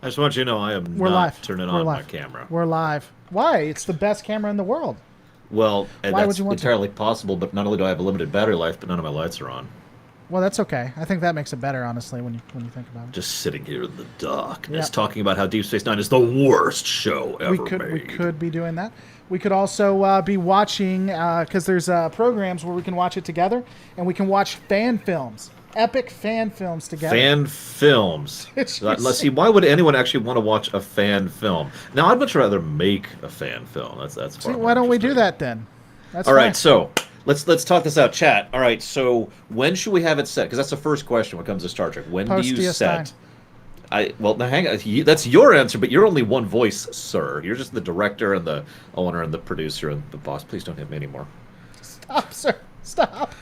I just want you to know I am We're not live. turning We're on my live. camera. We're live. Why? It's the best camera in the world. Well, and Why would that's you want to? entirely possible, but not only do I have a limited battery life, but none of my lights are on. Well, that's okay. I think that makes it better, honestly, when you think about it. Just sitting here in the darkness, Yep. talking about how Deep Space Nine is the worst show ever We made. could be doing that. We could also be watching because there's programs where we can watch it together, and we can watch fan films, epic fan films together. Fan films. Let's see. Why would anyone actually want to watch a fan film? Now, I'd much rather make a fan film. That's far See, more why don't we do interesting. that then? That's All fine. right, so let's talk this out, chat. All right, so when should we have it set? Because that's the first question when it comes to Star Trek. When Post do you DS9. set? Well, now hang on. That's your answer, but you're only one voice, sir. You're just the director and the owner and the producer and the boss. Please don't hit me anymore. Stop, sir. Stop.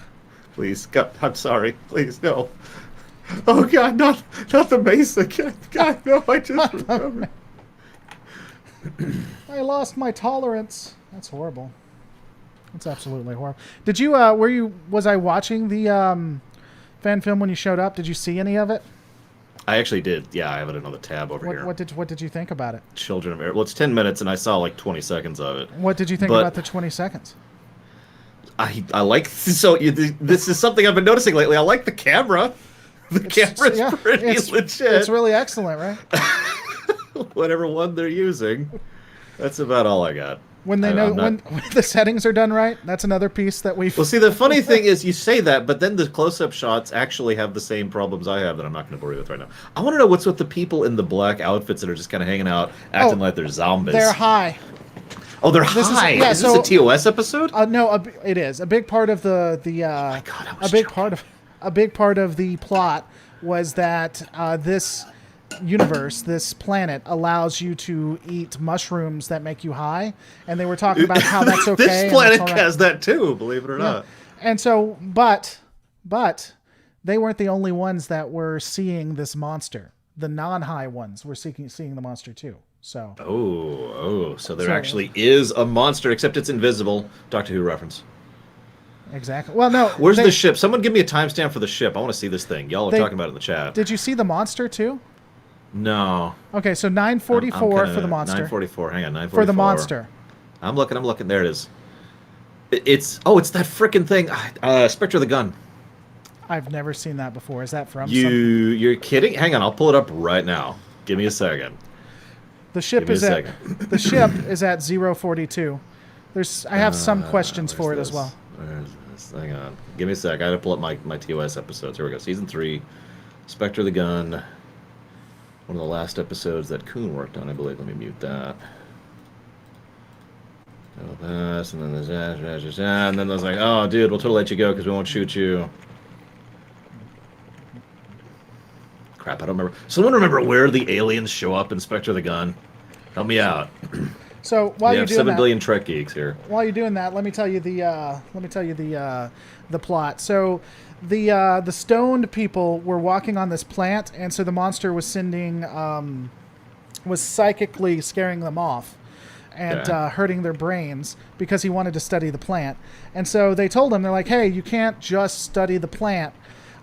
Please, God, I'm sorry. Please, no. Oh God, not the Mesa. God, no! I just remembered. I lost my tolerance. That's horrible. That's absolutely horrible. Did you? Was I watching the fan film when you showed up? Did you see any of it? I actually did. Yeah, I have it in another tab over here. What did you think about it? Children of Air. Well, it's 10 minutes, and I saw like 20 seconds of it. What did you think But- about the 20 seconds? I like this is something I've been noticing lately. I like the camera. The camera's pretty legit. It's really excellent, right? Whatever one they're using. That's about all I got. When they know when the settings are done right, that's another piece that we've. Well, see, the funny thing is you say that, but then the close-up shots actually have the same problems I have that I'm not going to bore you with right now. I want to know what's with the people in the black outfits that are just kind of hanging out, acting like they're zombies. They're high. Oh, they're high. Is this a TOS episode? No, it is a big part of the. Oh my God, I was a big part of the plot was that this universe, this planet, allows you to eat mushrooms that make you high, and they were talking about how that's okay. This planet has that too, believe it or not. And so, but they weren't the only ones that were seeing this monster. The non-high ones were seeing the monster too. So. So there actually is a monster, except it's invisible. Doctor Who reference. Exactly. Well, no. Where's the ship? Someone give me a timestamp for the ship. I want to see this thing. Y'all are talking about it in the chat. Did you see the monster too? No. Okay, so 9:44 for the monster. 9:44. Hang on, 9:44. For the monster. I'm looking. There it is. It's that frickin' thing. Spectre of the Gun. I've never seen that before. Is that from You're kidding? Hang on, I'll pull it up right now. Give me a second. The ship is at the ship is at 042. I have some questions for it as well. Where's this? Hang on. Give me a sec. I gotta pull up my TOS episodes. Here we go. Season 3. Spectre of the Gun. One of the last episodes that Kuhn worked on, I believe. Let me mute that. This, and then there's and then there's like, oh, dude, we'll totally let you go because we won't shoot you. Crap, I don't remember. Someone remember where the aliens show up in Spectre of the Gun? Help me out. So while you're doing 7 that, billion Trek geeks here. While you're doing that, let me tell you the plot. So the stoned people were walking on this plant, and so the monster was was psychically scaring them off and hurting their brains because he wanted to study the plant. And so they told him, they're like, hey, you can't just study the plant.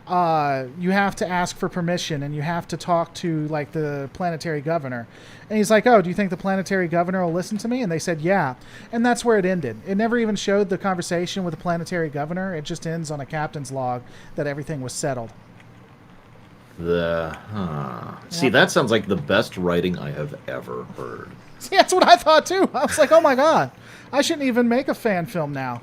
You have to ask for permission, and you have to talk to like the planetary governor. And he's like, oh, do you think the planetary governor will listen to me? And they said, yeah. And that's where it ended. It never even showed the conversation with the planetary governor. It just ends on a captain's log that everything was settled. See, that sounds like the best writing I have ever heard. See, that's what I thought too. I was like, oh my God, I shouldn't even make a fan film now.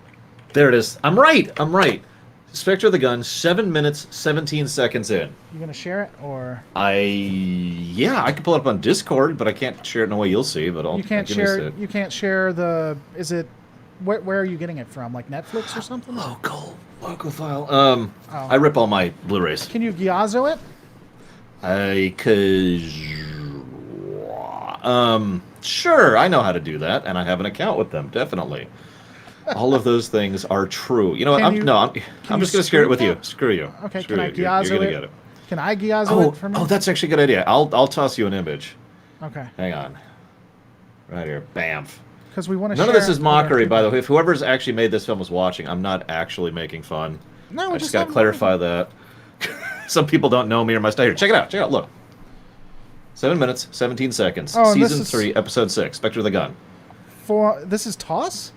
There it is. I'm right. Spectre of the Gun, 7 minutes, 17 seconds in. You gonna share it or? Yeah, I can pull it up on Discord, but I can't share it in a way you'll see. But you can't share. You can't share the. Is it? Where are you getting it from? Like Netflix or something? Local file. I rip all my Blu-rays. Can you Gyazo it? Sure, I know how to do that, and I have an account with them, definitely. All of those things are true. You know what? I'm just going to share it with you. Screw you. Okay, Screw can I you. You're Gyazo gonna it? get it? Can I Gyazo it for me? Oh, that's actually a good idea. I'll toss you an image. Okay. Hang on. Right here. Bamf. Because we want to None of this is mockery, by the way. If whoever's actually made this film was watching, I'm not actually making fun. No, I just got to clarify that. Some people don't know me or my style. Here, check it out. Look. 7 minutes, 17 seconds. Oh, and Season 3, Episode 6, Spectre of the Gun. This is TOS?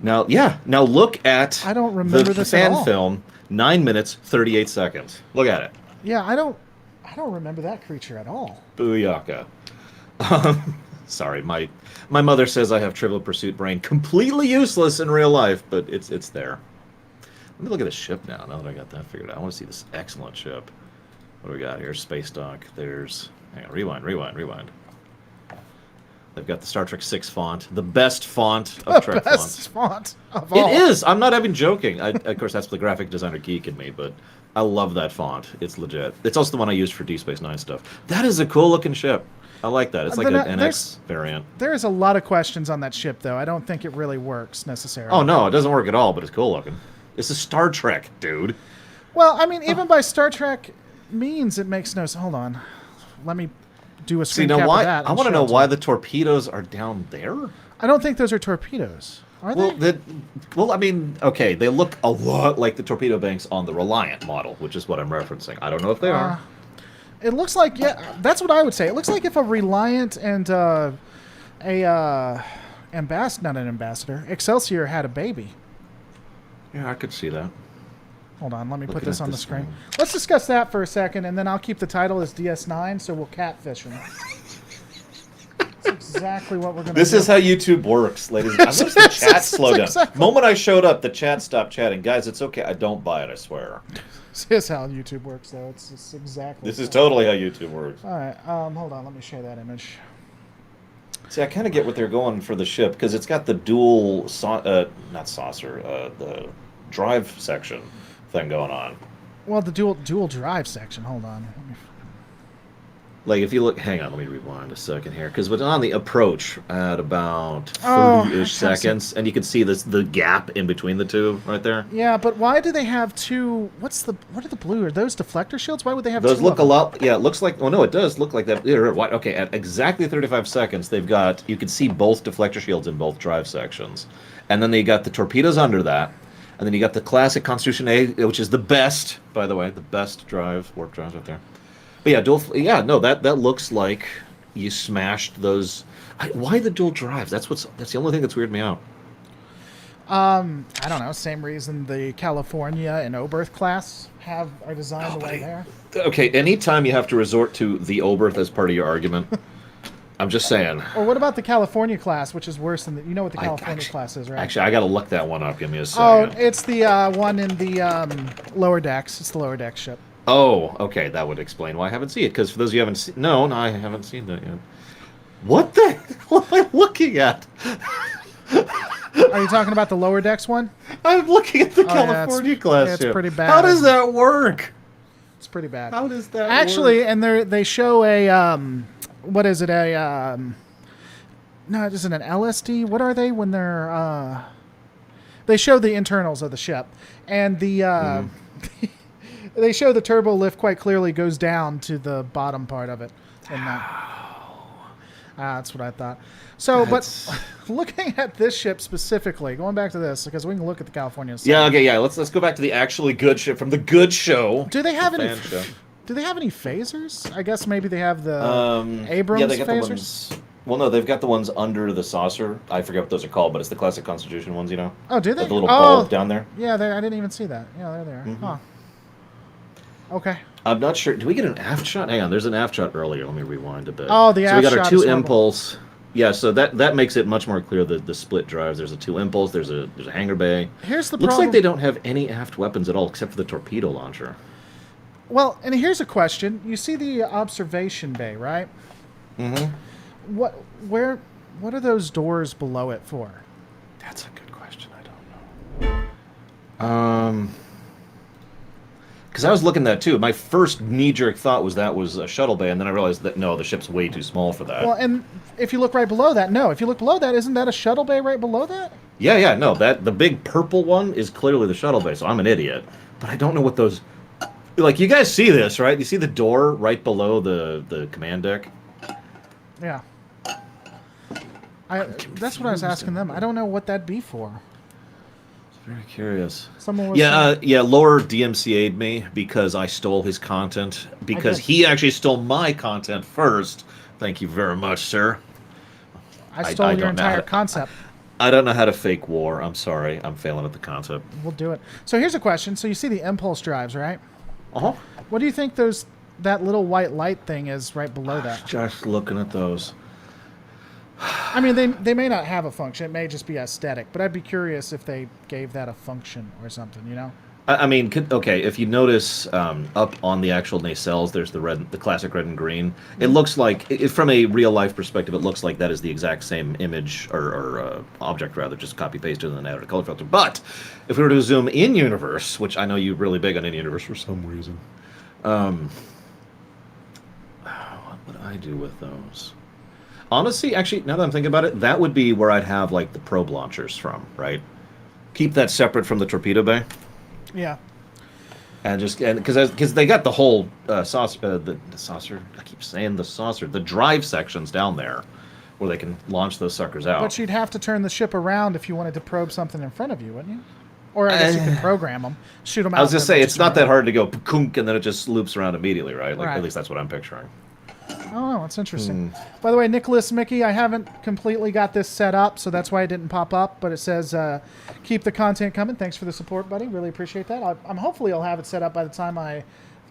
Now, yeah. Now look at I don't remember the this at fan all. film. 9 minutes, 38 seconds. Look at it. Yeah, I don't remember that creature at all. Booyaka. Sorry, my mother says I have Trivial Pursuit brain. Completely useless in real life, but it's there. Let me look at the ship now that I got that figured out. I want to see this excellent ship. What do we got here? Space dock. There's... Hang on, rewind. They've got the Star Trek 6 font. The best font of Trek fonts. Best font of all. It is! I'm not even joking. Of course, that's the graphic designer geek in me, but I love that font. It's legit. It's also the one I used for DS9 stuff. That is a cool-looking ship. I like that. It's like an NX variant. There's a lot of questions on that ship, though. I don't think it really works, necessarily. Oh, no, it doesn't work at all, but it's cool-looking. It's a Star Trek, dude. Well, I mean, even by Star Trek means it makes no sense. Hold on. Let me do a screen cap of that. I want to know why the torpedoes are down there. I don't think those are torpedoes. Are they? Well, I mean, okay, they look a lot like the torpedo banks on the Reliant model, which is what I'm referencing. I don't know if they are. It looks like, yeah, that's what I would say. It looks like if a Reliant and Excelsior had a baby. Yeah, I could see that. Hold on, let me put this on the screen. Let's discuss that for a second, and then I'll keep the title as DS9, so we'll catfish them. That's exactly what we're going to do. This is how YouTube works, ladies and gentlemen. I noticed the chat slowed down. The moment I showed up, the chat stopped chatting. Guys, it's okay. I don't buy it, I swear. This is how YouTube works, though. It's exactly. This is totally how YouTube works. All right, hold on. Let me share that image. See, I kind of get what they're going for the ship, because it's got the dual, the drive section thing going on. Well, the dual drive section. Hold on. Like, if you look... Hang on, let me rewind a second here. Because on the approach at about 30-ish seconds, and you can see the gap in between the two right there. Yeah, but why do they have two... What are the blue? Are those deflector shields? Why would they have those two? Those look a lot... Yeah, it looks like... Oh, no, it does look like that. Okay, at exactly 35 seconds, they've got... You can see both deflector shields in both drive sections. And then they got the torpedoes under that. And then you got the classic Constitution A, which is the best, by the way, the best warp drives right there. But yeah, that looks like you smashed those. Why the dual drives? That's the only thing that's weirded me out. I don't know. Same reason the California and Oberth class are designed the way they are. Okay, anytime you have to resort to the Oberth as part of your argument, I'm just saying. Or what about the California class, which is worse than you know what the California class is, right? Actually, I got to look that one up. Give me a second. Oh, it's the one in the lower decks. It's the lower deck ship. Oh, okay. That would explain why I haven't seen it. Because for those of you who haven't seen... No, I haven't seen that yet. What the hell am I looking at? Are you talking about the lower decks one? I'm looking at the California class ship. It's pretty bad. How does that work? It's pretty bad. How does that Actually, work? and they show a... what is it? No, it isn't an LSD. What are they when they're... They show the internals of the ship. And the... They show the turbo lift quite clearly goes down to the bottom part of it. And that's what I thought. So, but looking at this ship specifically, going back to this, because we can look at the California. Yeah, okay, yeah. Let's go back to the actually good ship from the good show. Do they have any? Do they have any phasers? I guess maybe they have the Abrams yeah, they got phasers. The ones, well, no, they've got the ones under the saucer. I forget what those are called, but it's the classic Constitution ones, you know. Oh, do they? With the little bulb down there. Yeah, I didn't even see that. Yeah, they're there. Mm-hmm. Huh. Okay. I'm not sure. Do we get an aft shot? Hang on, there's an aft shot earlier. Let me rewind a bit. Oh, the aft shot. So we got our two impulse. Yeah, so that makes it much more clear the split drives. There's a two impulse. There's a hangar bay. Here's the Looks problem. like they don't have any aft weapons at all except for the torpedo launcher. Well, and here's a question. You see the observation bay, right? Mm-hmm. What are those doors below it for? That's a good question. I don't know. Because I was looking at that too. My first knee-jerk thought was that was a shuttle bay, and then I realized that no, the ship's way too small for that. Well, and if you look right below that, no. If you look below that, isn't that a shuttle bay right below that? Yeah, no. The big purple one is clearly the shuttle bay, so I'm an idiot. But I don't know what those... Like, you guys see this, right? You see the door right below the command deck? Yeah. That's what I was asking them. I don't know what that'd be for. Very curious. Someone was Yeah, Lore DMCA'd me because I stole his content. Because did. he actually stole my content first. Thank you very much, sir. I I stole your don't know how entire to, concept. I don't know how to fake war. I'm sorry. I'm failing at the concept. We'll do it. So here's a question. So you see the impulse drives, right? Uh-huh. What do you think that little white light thing is right below that? Just looking at those. I mean, they may not have a function. It may just be aesthetic. But I'd be curious if they gave that a function or something, you know? I mean, okay, if you notice up on the actual nacelles, there's the classic red and green. It looks like, from a real life perspective, it looks like that is the exact same image or object rather, just copy pasted and then added a color filter. But if we were to zoom in universe, which I know you're really big on in universe for some reason, what would I do with those? Honestly, actually, now that I'm thinking about it, that would be where I'd have like the probe launchers from, right? Keep that separate from the torpedo bay. Yeah. And just because they got the whole saucer, the saucer. I keep saying the saucer, the drive sections down there, where they can launch those suckers out. But you'd have to turn the ship around if you wanted to probe something in front of you, wouldn't you? Or I guess you can program them, shoot them out. I was just and then say they it's not that turn hard to go kunk and then it just loops around immediately, right? Like Right. at least that's what I'm picturing. Oh, that's interesting. By the way, Nicholas Mickey, I haven't completely got this set up, so that's why it didn't pop up. But it says, "Keep the content coming." Thanks for the support, buddy. Really appreciate that. I'm hopefully I'll have it set up by the time I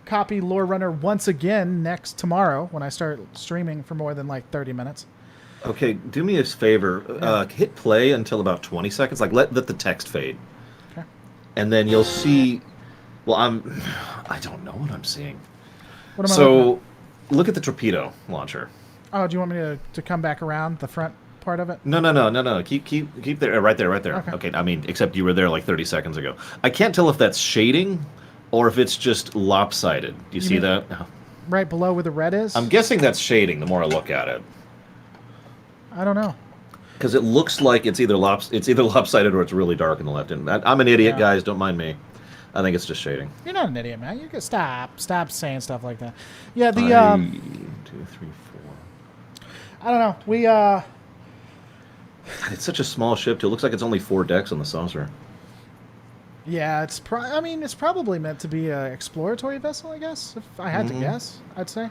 copy Lore Runner once again tomorrow when I start streaming for more than like 30 minutes. Okay, do me a favor. Hit play until about 20 seconds. Like let the text fade, Okay. and then you'll see. Well, I don't know what I'm seeing. What am I looking at? Look at the torpedo launcher. Oh, do you want me to come back around the front part of it? No. Keep there, right there. Okay. I mean, except you were there like 30 seconds ago. I can't tell if that's shading, or if it's just lopsided. Do you see mean- that? Right below where the red is? I'm guessing that's shading. The more I look at it, I don't know. because it looks like it's either lopsided or it's really dark on the left. And I'm an idiot, Yeah. guys. Don't mind me. I think it's just shading. You're not an idiot, man. You can stop saying stuff like that. Yeah, the 1, 2, 3, 4. I don't know. We It's such a small ship too. It looks like it's only 4 decks on the saucer. yeah, it's probably meant to be an exploratory vessel, I guess. If I had to guess, I'd say.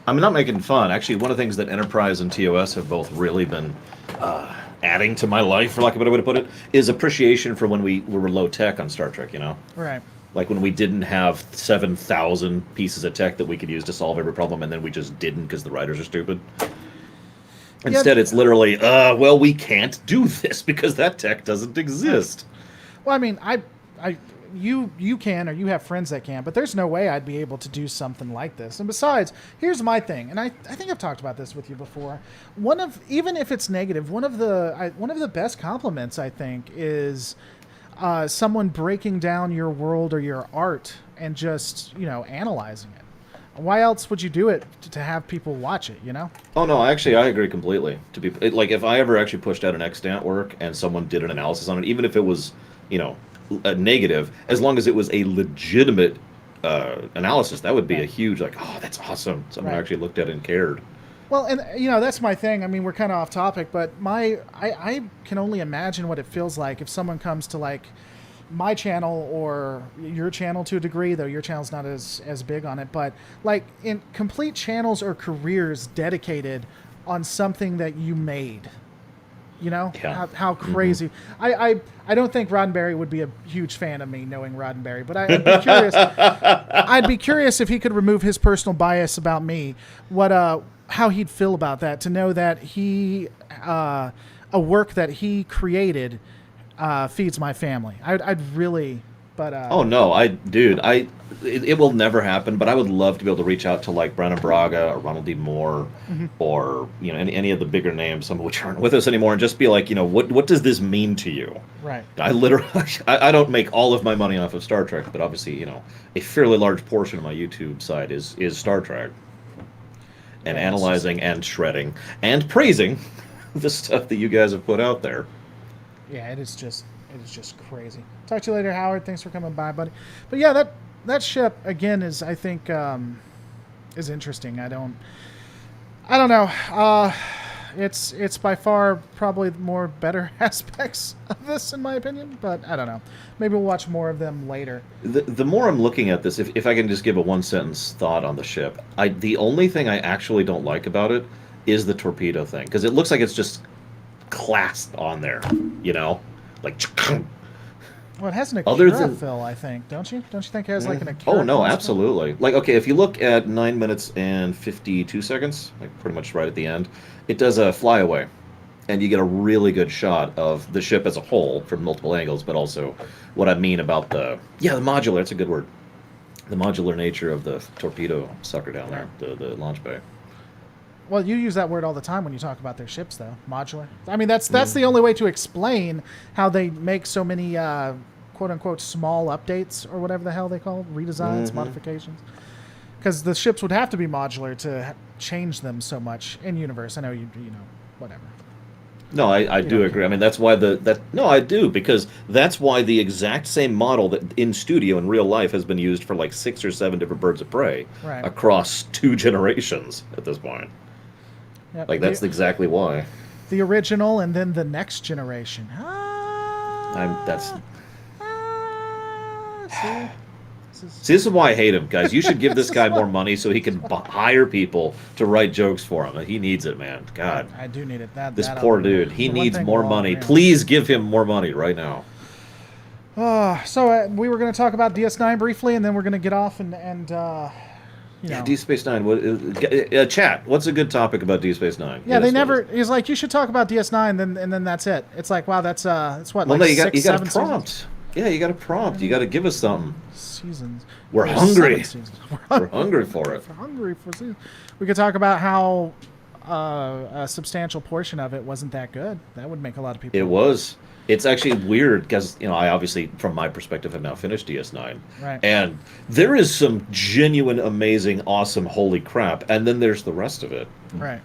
I'm not making fun. Actually, one of the things that Enterprise and TOS have both really been adding to my life, for lack of a better way to put it, is appreciation for when we were low tech on Star Trek. You know, Right. like when we didn't have 7,000 pieces of tech that we could use to solve every problem, and then we just didn't because the writers are stupid. Instead, it's literally, well, we can't do this because that tech doesn't exist. Well, I mean, you can, or you have friends that can, but there's no way I'd be able to do something like this. And besides, here's my thing, and I think I've talked about this with you before. Even if it's negative, one of the best compliments I think is someone breaking down your world or your art and just analyzing it. Why else would you do it to have people watch it? You know? Oh no, actually, I agree completely. Like, if I ever actually pushed out an extant work and someone did an analysis on it, even if it was, a negative, as long as it was a legitimate analysis, that would be a huge oh, that's awesome. Someone Right. actually looked at it and cared. Well, and that's my thing. I mean, we're kind of off topic, but I can only imagine what it feels like if someone comes to like my channel or your channel to a degree, though your channel's not as big on it, but like in complete channels or careers dedicated on something that you made. Yeah. How crazy. I don't think Roddenberry would be a huge fan of me knowing Roddenberry, but I'd be curious. I'd be curious if he could remove his personal bias about me, how he'd feel about that, to know that a work that he created feeds my family. I'd really, but Oh no, it will never happen. But I would love to be able to reach out to like Brennan Braga or Ronald D. Moore, or any of the bigger names, some of which aren't with us anymore, and just be like, what does this mean to you? right. I literally, I don't make all of my money off of Star Trek, but obviously, a fairly large portion of my YouTube side is Star Trek, and Yeah, analyzing and shredding and praising the stuff that you guys have put out there. Yeah, it is just crazy. Talk to you later, Howard. Thanks for coming by, buddy. But yeah, that ship again is, I think, is interesting. I don't know. it's by far probably the more better aspects of this, in my opinion. But I don't know. Maybe we'll watch more of them later. The more I'm looking at this, if I can just give a one sentence thought on the ship, the only thing I actually don't like about it is the torpedo thing, because it looks like it's just clasped on there, you know, like. Well, it has an Other Akira than- fill, I think. Don't you? Don't you think it has like an Akira? Oh no, fill? absolutely. Like, okay, if you look at 9 minutes and 52 seconds, like pretty much right at the end, it does a flyaway, and you get a really good shot of the ship as a whole from multiple angles, but also what I mean about the modular. That's a good word. The modular nature of the torpedo sucker down there, the launch bay. Well, you use that word all the time when you talk about their ships, though. Modular. I mean, that's the only way to explain how they make so many quote unquote small updates or whatever the hell they call it, redesigns, modifications. Because the ships would have to be modular to change them so much in universe. I know you know, whatever. No, I do agree. I mean, that's why I do, because that's why the exact same model that in studio in real life has been used for like 6 or 7 different birds of prey across 2 generations at this point. Yep. Like, that's exactly why. The original and then the next generation. See, this is why I hate him, guys. You should give this guy more money so he can hire people to write jokes for him. He needs it, man. God. I do need it. This poor dude. He needs more money. Please give him more money right now. So we were going to talk about DS9 briefly, and then we're going to get off and you know. Yeah, Deep Space Nine. Chat. What's a good topic about Deep Space Nine? Yeah, they never. He's like, you should talk about DS9, and then that's it. It's like, wow, that's what. Well, like no, you got a 6-7 prompt. seasons? Yeah, you got a prompt. You got to give us something. Seasons. We're There's hungry. 7 seasons. We're hungry for it. We're hungry for seasons. We could talk about how a substantial portion of it wasn't that good. That would make a lot of people. It was. It's actually weird because, you know, I obviously, from my perspective, have now finished DS9. Right. And there is some genuine, amazing, awesome, holy crap. And then there's the rest of it. Right.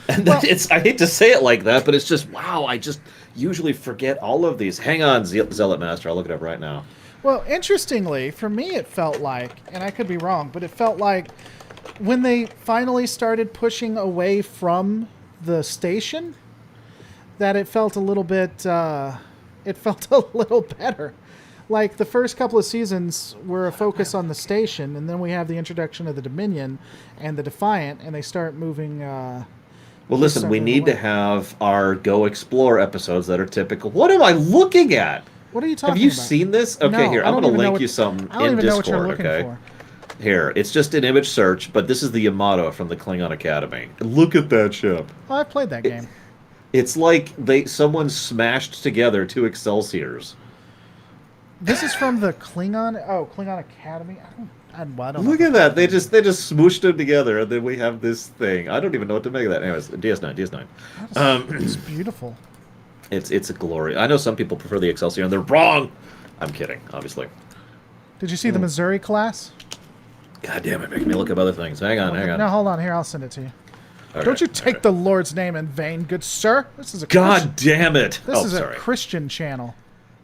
And I hate to say it like that, but it's just, wow, I just usually forget all of these. Hang on, Zealot Master. I'll look it up right now. Well, interestingly, for me, it felt like, and I could be wrong, but it felt like when they finally started pushing away from the station, that it felt a little bit, it felt a little better. Like the first couple of seasons were a focus on the station, and then we have the introduction of the Dominion and the Defiant, and they start moving. Well, listen, we need to have our Go Explore episodes that are typical. What am I looking at? What are you talking about? Have you seen this? Okay, No, here, I I'm don't going to even know link you something I don't in even know what Discord, you're looking okay? for. Here, it's just an image search, but this is the Yamato from the Klingon Academy. Look at that ship. Oh, I've played that game. It's like someone smashed together 2 Excelsiors. This is from the Klingon. Oh, Klingon Academy. I don't know. Look at that. They just smooshed them together, and then we have this thing. I don't even know what to make of that. Anyways, DS9. It's beautiful. It's a glory. I know some people prefer the Excelsior, and they're wrong. I'm kidding, obviously. Did you see the Missouri class? God damn it, making me look up other things. Hang on. No, hold on. Here, I'll send it to you. Okay, Don't you take the Lord's name in vain, good sir. This is a God damn it. This is sorry. a Christian channel.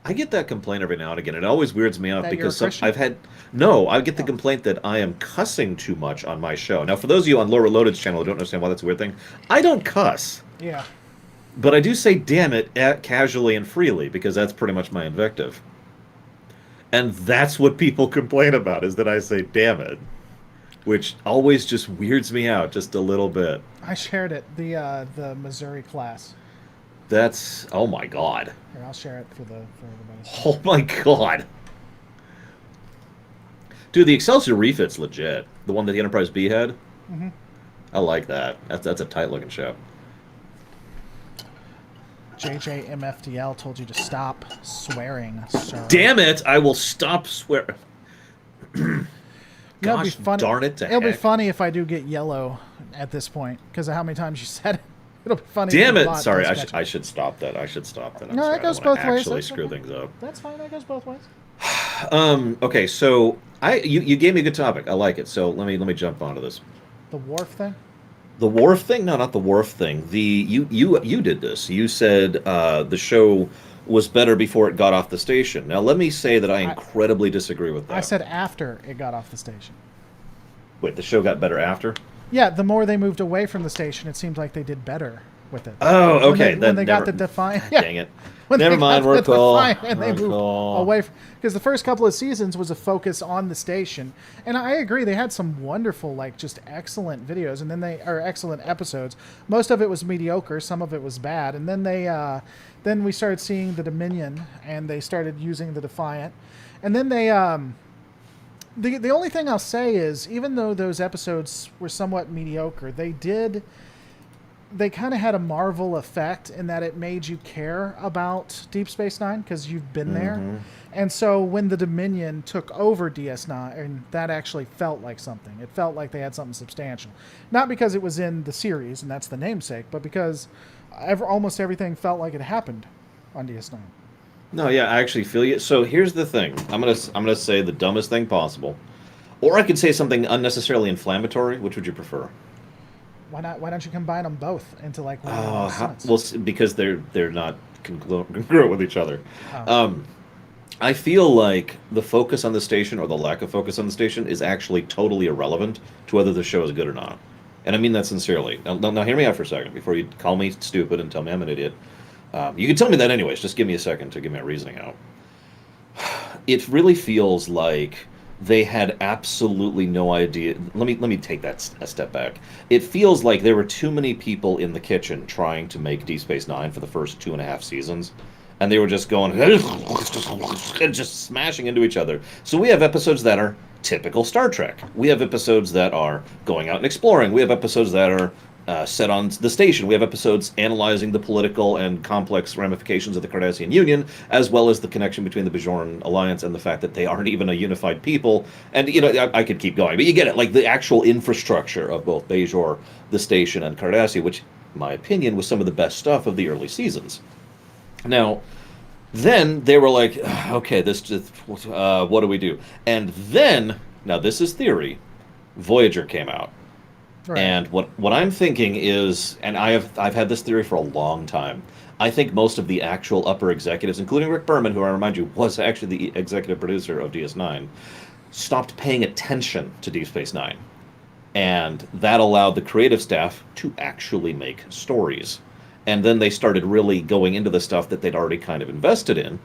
I get that complaint every now and again. It always weirds me out That because you're a Christian? I get the complaint that I am cussing too much on my show. Now, for those of you on Lower Loaded's channel who don't understand why that's a weird thing, I don't cuss. Yeah. But I do say damn it casually and freely because that's pretty much my invective. And that's what people complain about, is that I say damn it. Which always just weirds me out just a little bit. I shared it, the Missouri class. That's, oh my god. Here, I'll share it for everybody. Oh my god. Dude, the Excelsior refit's legit. The one that the Enterprise B had. Mm-hmm. I like that. That's a tight looking ship. JJMFDL told you to stop swearing, sir. Damn it! I will stop swearing. It'll be Gosh funny. darn it to It'll be heck. funny if I do get yellow at this point because of how many times you said it. It'll be funny. Damn if it! the bot Sorry, does catch I should stop that. I'm No, sorry. that goes I don't wanna both ways. actually That's screw okay. things up. That's fine. That goes both ways. Okay, so you gave me a good topic. I like it. So let me jump onto this. The wharf thing. The Worf thing? No, not the Worf thing. You did this. You said the show was better before it got off the station. Now let me say that I incredibly disagree with that. I said after it got off the station. Wait, the show got better after? Yeah, the more they moved away from the station, it seemed like they did better. with it. Oh, okay. When they got the Defiant. Yeah. Dang it. When Never they mind, got we're the cool. Defiant and they We're moved cool. away from, because the first couple of seasons was a focus on the station, and I agree they had some wonderful, like, just excellent videos, and then they are excellent episodes. Most of it was mediocre, some of it was bad, and then then we started seeing the Dominion, and they started using the Defiant, and then they the only thing I'll say is, even though those episodes were somewhat mediocre, they kind of had a Marvel effect in that it made you care about Deep Space Nine because you've been there. And so when the Dominion took over DS9, and that actually felt like something. It felt like they had something substantial. Not because it was in the series, and that's the namesake, but because almost everything felt like it happened on DS9. No, yeah, I actually feel you. So here's the thing. I'm gonna say the dumbest thing possible, or I could say something unnecessarily inflammatory. Which would you prefer? Why not? Why don't you combine them both into like one sentence? Well, because they're not congruent with each other. Oh. I feel like the focus on the station or the lack of focus on the station is actually totally irrelevant to whether the show is good or not. And I mean that sincerely. Now hear me out for a second before you call me stupid and tell me I'm an idiot. You can tell me that anyways. Just give me a second to give my reasoning out. It really feels like they had absolutely no idea. Let me take that a step back. It feels like there were too many people in the kitchen trying to make Deep Space Nine for the first 2.5 seasons, and they were just going just smashing into each other. So we have episodes that are typical Star Trek. We have episodes that are going out and exploring. We have episodes that are set on the station. We have episodes analyzing the political and complex ramifications of the Cardassian Union, as well as the connection between the Bajoran Alliance and the fact that they aren't even a unified people. And, I could keep going, but you get it. Like, the actual infrastructure of both Bajor, the station, and Cardassia, which, in my opinion, was some of the best stuff of the early seasons. Now, then they were like, okay, this just, what do we do? And then, now this is theory, Voyager came out. Right. And what I'm thinking is, and I've had this theory for a long time. I think most of the actual upper executives, including Rick Berman, who I remind you was actually the executive producer of DS9, stopped paying attention to Deep Space Nine, and that allowed the creative staff to actually make stories. And then they started really going into the stuff that they'd already kind of invested in.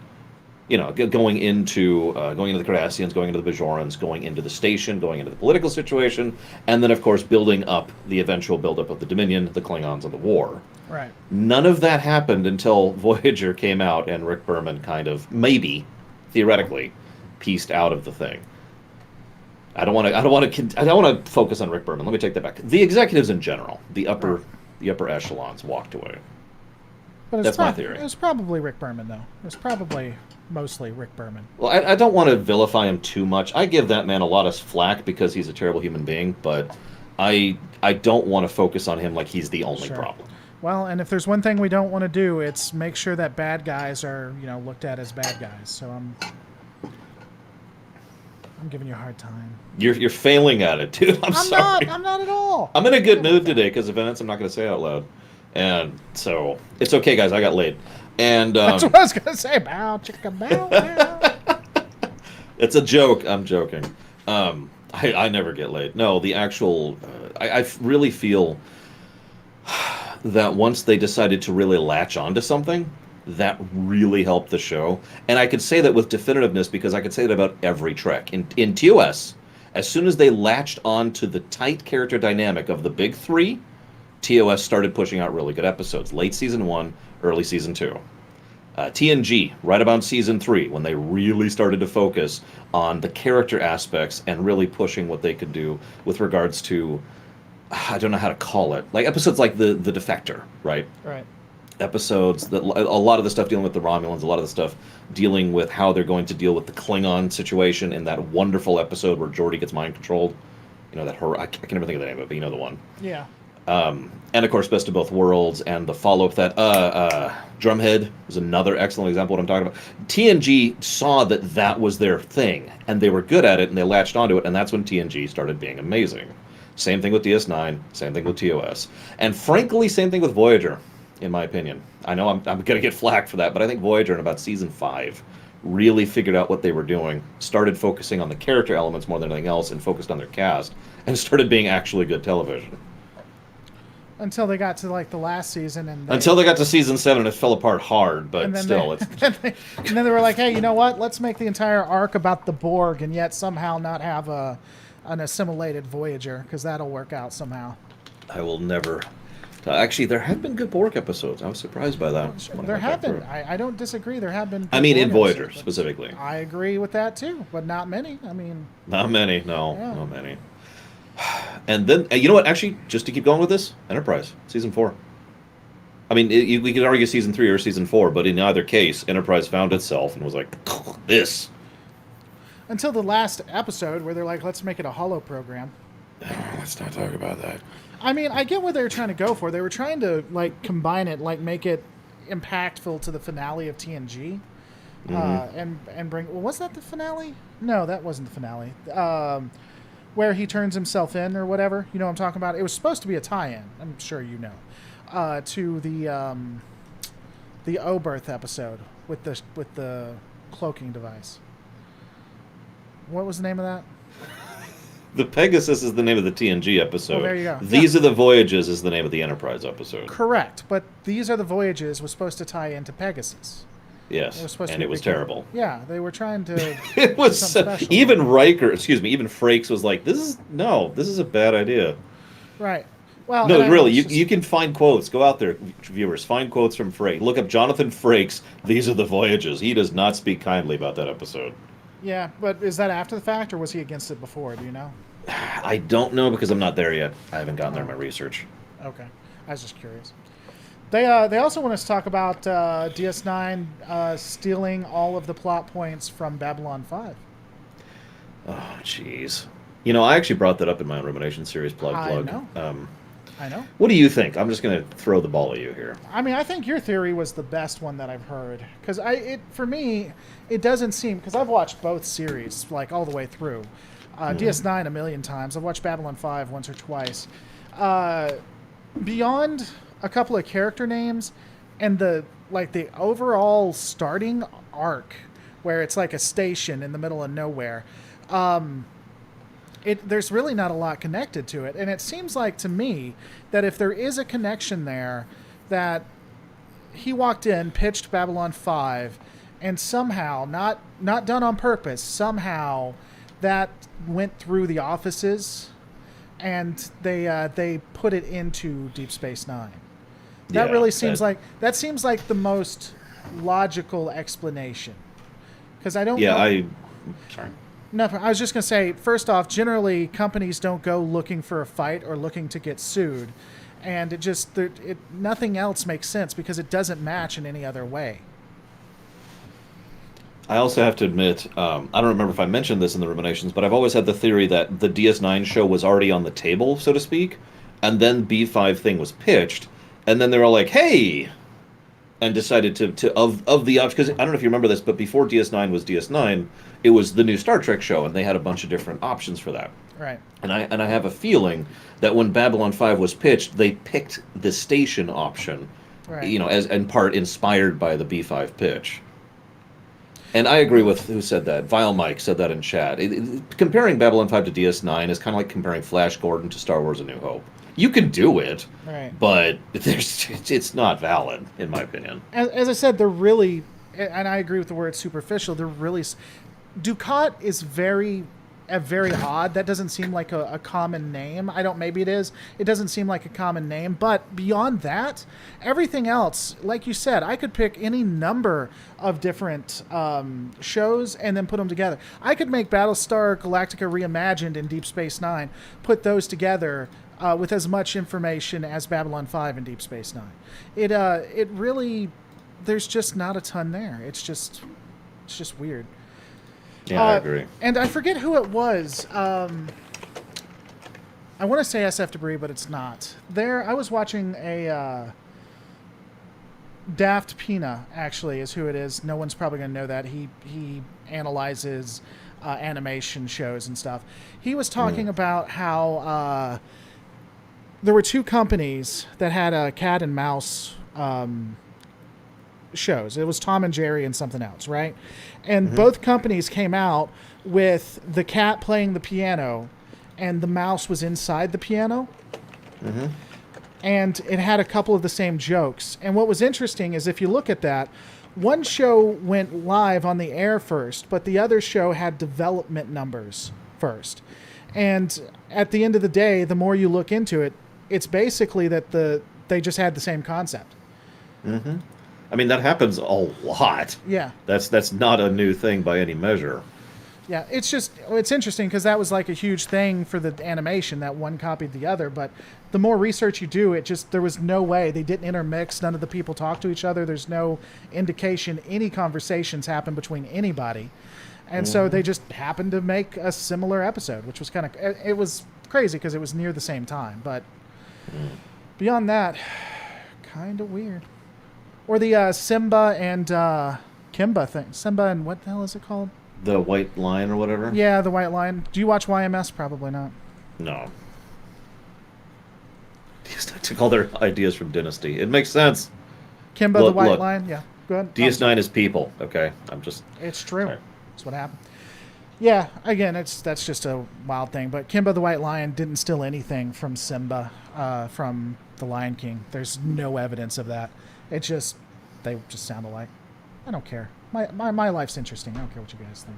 Going into the Cardassians, going into the Bajorans, going into the station, going into the political situation, and then, of course, building up the eventual buildup of the Dominion, the Klingons, and the war. Right. None of that happened until Voyager came out and Rick Berman kind of, maybe, theoretically, pieced out of the thing. I don't want to focus on Rick Berman. Let me take that back. The executives in general, the upper echelons, walked away. But that's my theory. It was probably Rick Berman, though. It was probably mostly Rick Berman. Well, I don't want to vilify him too much. I give that man a lot of flack because he's a terrible human being, but I don't want to focus on him like he's the only problem. Well, and if there's one thing we don't want to do, it's make sure that bad guys are, looked at as bad guys. So I'm giving you a hard time. You're failing at it, dude. I'm sorry. I'm not at all. I'm in a good mood today because of events I'm not going to say out loud. And so, it's okay, guys. I got laid. And that's what I was going to say. Bow, chicka, bow, bow. It's a joke. I'm joking. I never get laid. No, the actual... I really feel that once they decided to really latch onto something, that really helped the show. And I could say that with definitiveness because I could say that about every Trek. In TOS, as soon as they latched onto the tight character dynamic of the big three, TOS started pushing out really good episodes. Late season 1, early season 2. TNG, right about season 3, when they really started to focus on the character aspects and really pushing what they could do with regards to, I don't know how to call it, like episodes like the Defector, right? Right. Episodes that a lot of the stuff dealing with the Romulans, a lot of the stuff dealing with how they're going to deal with the Klingon situation in that wonderful episode where Geordi gets mind controlled. I can never think of the name of it, but you know the one. Yeah. And of course, Best of Both Worlds and the follow-up that Drumhead is another excellent example of what I'm talking about. TNG saw that was their thing, and they were good at it, and they latched onto it, and that's when TNG started being amazing. Same thing with DS9, same thing with TOS. And frankly, same thing with Voyager, in my opinion. I know I'm going to get flack for that, but I think Voyager in about season 5 really figured out what they were doing, started focusing on the character elements more than anything else, and focused on their cast, and started being actually good television. Until they got to like the last season, and Until they got to season 7, it fell apart hard. But and then still, they, and then they were like, "Hey, you know what? Let's make the entire arc about the Borg, and yet somehow not have an assimilated Voyager, because that'll work out somehow." I will never. Actually, there have been good Borg episodes. I was surprised by that. There have been. I don't disagree. There have been. I mean, in Borg Voyager episodes, specifically. I agree with that too, but not many. I mean, Not many. No, Yeah. not many. And then, you know what? Actually, just to keep going with this, Enterprise season 4. I mean, we could argue season 3 or season 4, but in either case, Enterprise found itself and was like, this. until the last episode where they're like, "Let's make it a holo program." Let's not talk about that. I mean, I get what they were trying to go for. They were trying to like combine it, like make it impactful to the finale of TNG, and bring. Well, was that the finale? No, that wasn't the finale. Where he turns himself in or whatever. You know what I'm talking about? It was supposed to be a tie-in. I'm sure you know, to the O-Birth episode with the cloaking device. What was the name of that? The Pegasus is the name of the TNG episode. Oh, there you go. These are the Voyages is the name of the Enterprise episode. Correct, but These Are the Voyages was supposed to tie into Pegasus. Yes, and it was terrible. Yeah, they were trying to. It was do something special. even even Frakes was like, this is a bad idea. Right. Well, No, really, it's just- you can find quotes. Go out there, viewers, find quotes from Frakes. Look up Jonathan Frakes. These are the Voyages. He does not speak kindly about that episode. Yeah, but is that after the fact, or was he against it before? Do you know? I don't know because I'm not there yet. I haven't gotten there in my research. Okay, I was just curious. They also want us to talk about DS9 stealing all of the plot points from Babylon 5. Oh, jeez. You know, I actually brought that up in my own Rumination series plug. I know. I know. What do you think? I'm just going to throw the ball at you here. I mean, I think your theory was the best one that I've heard. Because for me, it doesn't seem... Because I've watched both series, like, all the way through. DS9 a million times. I've watched Babylon 5 once or twice. Beyond a couple of character names and the overall starting arc, where it's like a station in the middle of nowhere, there's really not a lot connected to it. And it seems like to me that if there is a connection there, that he walked in, pitched Babylon 5, and somehow, not done on purpose, somehow that went through the offices and they put it into Deep Space Nine. That really seems like the most logical explanation. Because I don't know. Sorry. No, I was just going to say, first off, generally companies don't go looking for a fight or looking to get sued. And nothing else makes sense because it doesn't match in any other way. I also have to admit, I don't remember if I mentioned this in the Ruminations, but I've always had the theory that the DS9 show was already on the table, so to speak, and then B5 thing was pitched, and then they were all like, hey, and decided of the options, because I don't know if you remember this, but before DS9 was DS9, it was the new Star Trek show, and they had a bunch of different options for that. Right. And I have a feeling that when Babylon 5 was pitched, they picked the station option, Right. you know, as in part inspired by the B5 pitch. And I agree with who said that. Vile Mike said that in chat. Comparing Babylon 5 to DS9 is kind of like comparing Flash Gordon to Star Wars A New Hope. You can do it, Right. but it's not valid, in my opinion. As I said, they're really, and I agree with the word superficial, they're really... Ducat is very odd. That doesn't seem like a common name. Maybe it is. It doesn't seem like a common name. But beyond that, everything else, like you said, I could pick any number of different shows and then put them together. I could make Battlestar Galactica Reimagined and Deep Space Nine, put those together with as much information as Babylon 5 and Deep Space Nine. It really, there's just not a ton there. It's just weird. Yeah, I agree. And I forget who it was. I want to say SF Debris, but it's not. I was watching a Daft Pina, actually, is who it is. No one's probably going to know that. He analyzes animation shows and stuff. He was talking about how there were two companies that had a cat and mouse shows. It was Tom and Jerry and something else, right? And both companies came out with the cat playing the piano and the mouse was inside the piano. and it had a couple of the same jokes. And what was interesting is if you look at that, one show went live on the air first, but the other show had development numbers first. And at the end of the day, the more you look into it, it's basically that they just had the same concept. Mm-hmm. I mean, that happens a lot. Yeah. That's not a new thing by any measure. Yeah, it's interesting because that was like a huge thing for the animation, that one copied the other, but the more research you do, there was no way. They didn't intermix, none of the people talked to each other, there's no indication any conversations happen between anybody. And so they just happened to make a similar episode, which was it was crazy because it was near the same time, but beyond that, kind of weird. Or the Simba and Kimba thing. Simba and what the hell is it called? The White Lion or whatever? Yeah, the White Lion. Do you watch YMS? Probably not. No. I took all their ideas from Dynasty. It makes sense. Kimba the White Lion? Yeah, go ahead. DS9 is people, okay? It's true. Sorry. That's what happened. Yeah, again, that's just a wild thing. But Kimba the White Lion didn't steal anything from Simba, from The Lion King. There's no evidence of that. They just sound alike. I don't care. My life's interesting. I don't care what you guys think.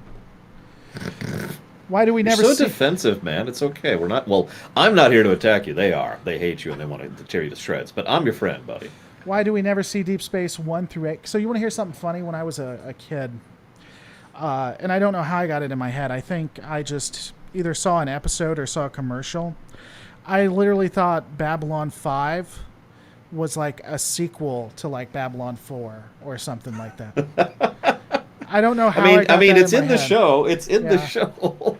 Why do we never You're so defensive, man. It's okay. We're not... Well, I'm not here to attack you. They are. They hate you and they want to tear you to shreds. But I'm your friend, buddy. Why do we never see Deep Space 1 through 8? So you want to hear something funny? When I was a kid, and I don't know how I got it in my head. I think I just either saw an episode or saw a commercial. I literally thought Babylon 5 was like a sequel to like Babylon 4 or something like that. I don't know how. I mean, it's in the show. It's in the show.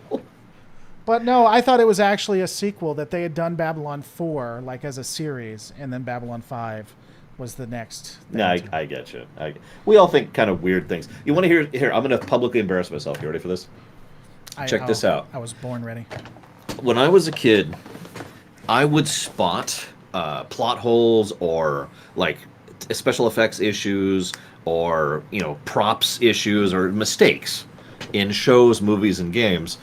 But no, I thought it was actually a sequel, that they had done Babylon 4 like as a series, and then Babylon 5 was the next. No, I get you. We all think kind of weird things. You want to hear? Here, I'm going to publicly embarrass myself. You ready for this? Check this out. I was born ready. When I was a kid, I would spot plot holes or like special effects issues or props issues or mistakes in shows, movies, and games,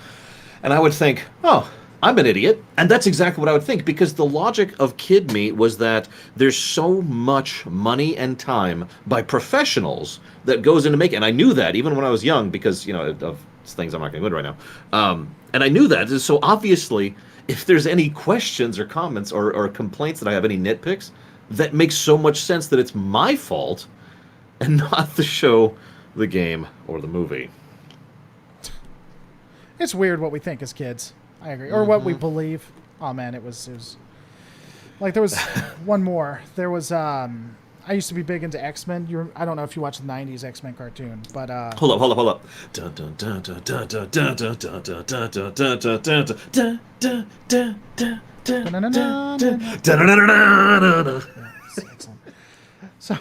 and I would think, oh, I'm an idiot. And that's exactly what I would think, because the logic of Kid Me was that there's so much money and time by professionals that goes into making, and I knew that even when I was young because of things I'm not going to go into right now, and I knew that. So obviously, if there's any questions or comments or complaints that I have, any nitpicks, that makes so much sense that it's my fault and not the show, the game, or the movie. It's weird what we think as kids. I agree. Or what we believe. Oh, man, it was... Like, there was one more. There was... I used to be big into X-Men. I don't know if you watched the 90s X-Men cartoon, but... Hold up. So,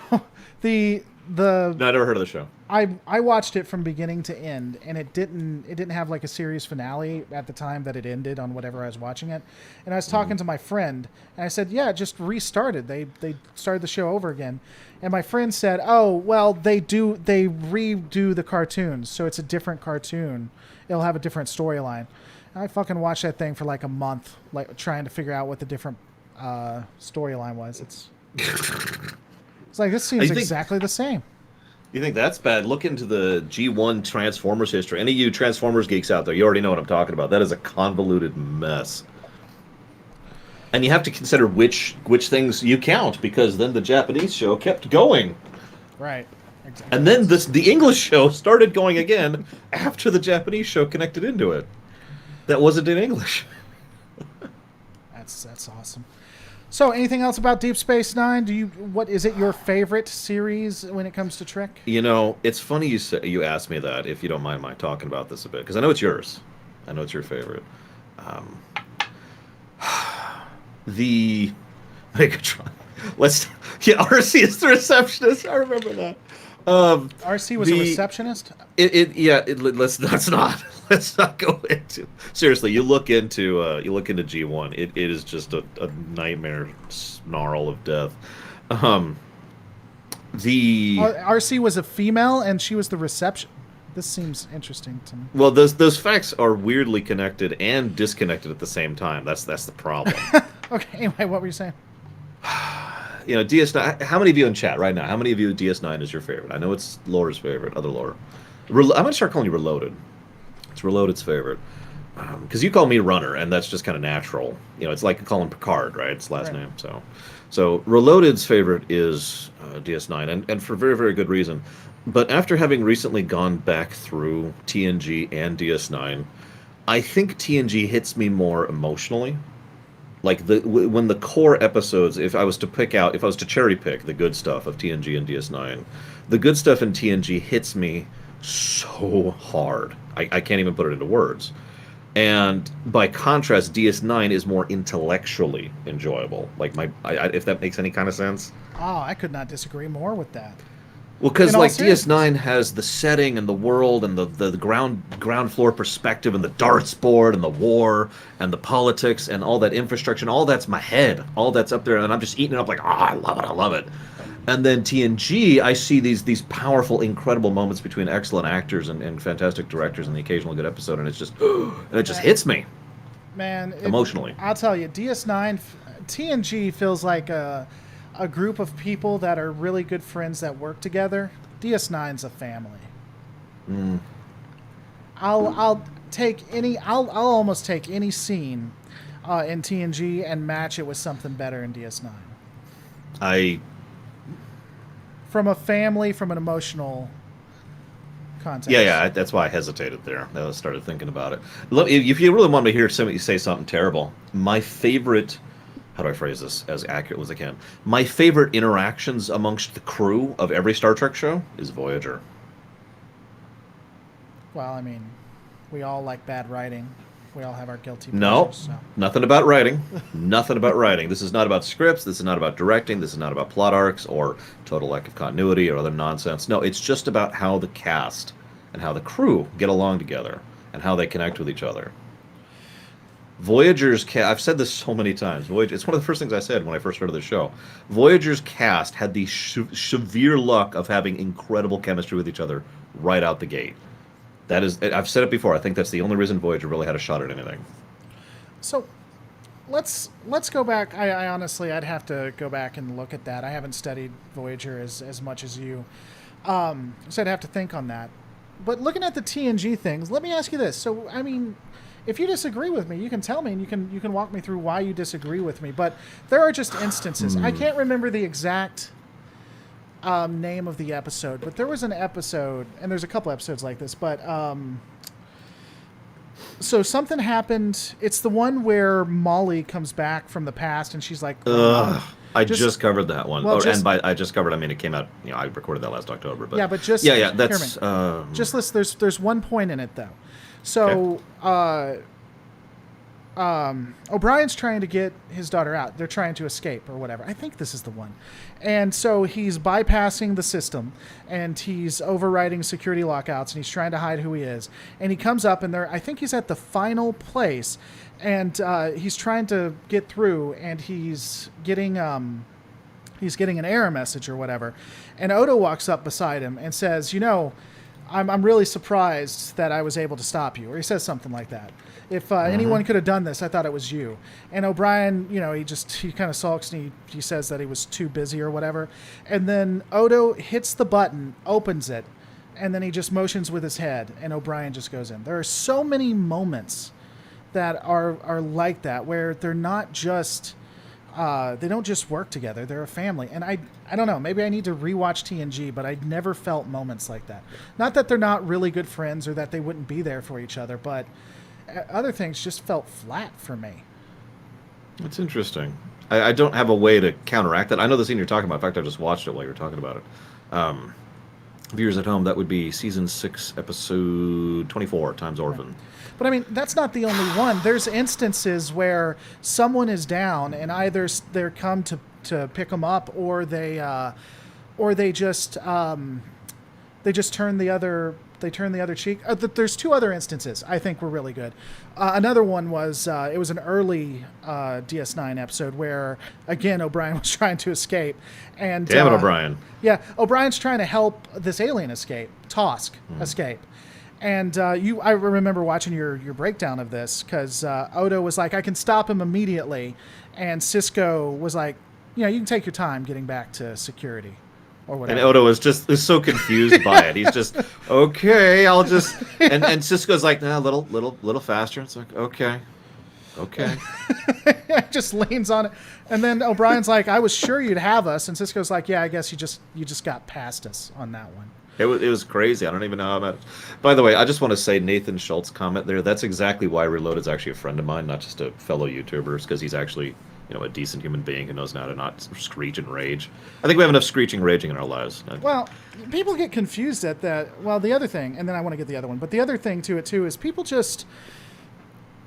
no, I never heard of the show. I watched it from beginning to end, and it didn't have like a series finale at the time that it ended on whatever I was watching it. And I was talking to my friend, and I said, "Yeah, it just restarted. They started the show over again." And my friend said, "Oh, well, they redo the cartoons, so it's a different cartoon. It'll have a different storyline." And I fucking watched that thing for like a month, like trying to figure out what the different storyline was. It's like, this seems exactly the same. You think that's bad? Look into the G1 Transformers history. Any of you Transformers geeks out there, you already know what I'm talking about. That is a convoluted mess. And you have to consider which things you count, because then the Japanese show kept going. Right. Exactly. And then the English show started going again after the Japanese show connected into it. That wasn't in English. That's awesome. So, anything else about Deep Space Nine? What is it your favorite series when it comes to Trek? It's funny you asked me that, if you don't mind my talking about this a bit, because I know it's yours. I know it's your favorite. RC is the receptionist. I remember that. RC was a receptionist? Let's not go into. Seriously, you look into G1. It is just a nightmare snarl of death. RC was a female and she was the reception. This seems interesting to me. Well, those facts are weirdly connected and disconnected at the same time. That's the problem. Okay. Anyway, what were you saying? DS9. How many of you in chat right now? How many of you DS9 is your favorite? I know it's Laura's favorite. Other Laura. I'm gonna start calling you Reloaded. It's Reloaded's favorite. Because you call me Runner, and that's just kind of natural. It's like calling Picard, right? It's last name. So Reloaded's favorite is DS9, and for very, very good reason. But after having recently gone back through TNG and DS9, I think TNG hits me more emotionally. Like when the core episodes, if I was to cherry pick the good stuff of TNG and DS9, the good stuff in TNG hits me so hard. I can't even put it into words. And by contrast, DS9 is more intellectually enjoyable. Like if that makes any kind of sense. Oh, I could not disagree more with that. Well, because like DS9 has the setting and the world and the ground floor perspective and the darts board and the war and the politics and all that infrastructure and all that's my head. All that's up there, and I'm just eating it up like, I love it. And then TNG, I see these powerful, incredible moments between excellent actors and fantastic directors and the occasional good episode, and it's just and it just hits me. Man, emotionally. I'll tell you, DS9, TNG feels like a group of people that are really good friends that work together. DS9's a family. I'll almost take any scene in TNG and match it with something better in DS9. From a family, from an emotional context. Yeah, that's why I hesitated there. I started thinking about it. If you really want me to hear somebody say something terrible, my favorite, how do I phrase this as accurately as I can? My favorite interactions amongst the crew of every Star Trek show is Voyager. Well, I mean, we all like bad writing. We all have our guilty pleasures. No, so. Nothing about writing. Nothing about writing. This is not about scripts. This is not about directing. This is not about plot arcs or total lack of continuity or other nonsense. No, it's just about how the cast and how the crew get along together and how they connect with each other. Voyager's cast, I've said this so many times. It's one of the first things I said when I first started the show. Voyager's cast had the severe luck of having incredible chemistry with each other right out the gate. That is, I've said it before. I think that's the only reason Voyager really had a shot at anything. So, let's go back. I honestly, I'd have to go back and look at that. I haven't studied Voyager as much as you, so I'd have to think on that. But looking at the TNG things, let me ask you this. So, I mean, if you disagree with me, you can tell me, and you can walk me through why you disagree with me. But there are just instances. I can't remember the exact name of the episode, but there was an episode, and there's a couple episodes like this, but so something happened. It's the one where Molly comes back from the past and she's like, I just covered that one. Well, and by I just covered, I mean it came out, I recorded that last October, but that's just listen, there's one point in it though. So okay. O'Brien's trying to get his daughter out. They're trying to escape or whatever. I think this is the one. And so he's bypassing the system and he's overriding security lockouts and he's trying to hide who he is. And he comes up and I think he's at the final place and he's trying to get through and he's getting an error message or whatever. And Odo walks up beside him and says, I'm really surprised that I was able to stop you. Or he says something like that. If anyone could have done this, I thought it was you. And O'Brien, he kind of sulks and he says that he was too busy or whatever. And then Odo hits the button, opens it, and then he just motions with his head, and O'Brien just goes in. There are so many moments that are like that, where they're not just they don't just work together. They're a family. And I don't know, maybe I need to rewatch TNG, but I never felt moments like that. Not that they're not really good friends or that they wouldn't be there for each other, but other things just felt flat for me. It's interesting. I don't have a way to counteract that. I know the scene you're talking about. In fact, I just watched it while you were talking about it. Viewers at home, that would be season 6, episode 24, Times Orphan. Right. But I mean, that's not the only one. There's instances where someone is down and either they're come to pick them up or they just turn the other cheek. There's 2 other instances I think were really good. Another one was it was an early DS9 episode where again O'Brien was trying to escape, and damn it, O'Brien. Yeah, O'Brien's trying to help this alien escape, Tosk escape. And I remember watching your breakdown of this because Odo was like, I can stop him immediately, and Sisko was like, you can take your time getting back to security or whatever. And Odo is so confused by it. He's just, okay, I'll just, and Cisco's like, nah, little faster. It's like, okay. Just leans on it, and then O'Brien's like, "I was sure you'd have us," and Cisco's like, "Yeah, I guess you just got past us on that one." It was crazy. I don't even know how much. By the way, I just want to say Nathan Schultz comment there. That's exactly why Reload is actually a friend of mine, not just a fellow YouTuber, because he's actually, a decent human being who knows how to not screech and rage. I think we have enough screeching, raging in our lives. Well, people get confused at that. Well, the other thing, and then I want to get the other one, but the other thing to it too is people just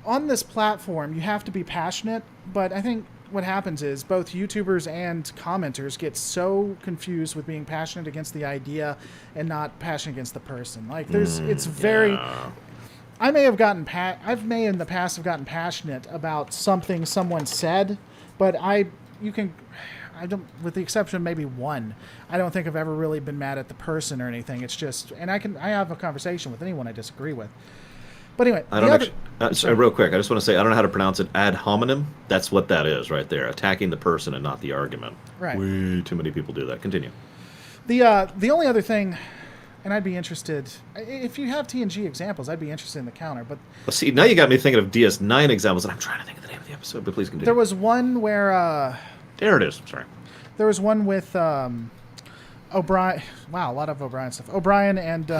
on this platform, you have to be passionate, but I think what happens is both YouTubers and commenters get so confused with being passionate against the idea and not passionate against the person. Like it's very. Yeah. I may in the past have gotten passionate about something someone said, but I don't, with the exception of maybe one, I don't think I've ever really been mad at the person or anything. It's just, and I have a conversation with anyone I disagree with. But anyway, sorry, real quick, I just want to say I don't know how to pronounce it. Ad hominem. That's what that is right there. Attacking the person and not the argument. Right. Way too many people do that. Continue. The only other thing, and I'd be interested if you have TNG examples. I'd be interested in the counter. But well, see, now you got me thinking of DS9 examples, and I'm trying to think of the name of the episode. But please continue. There was one where there it is. Sorry. There was one with O'Brien. Wow, a lot of O'Brien stuff. O'Brien and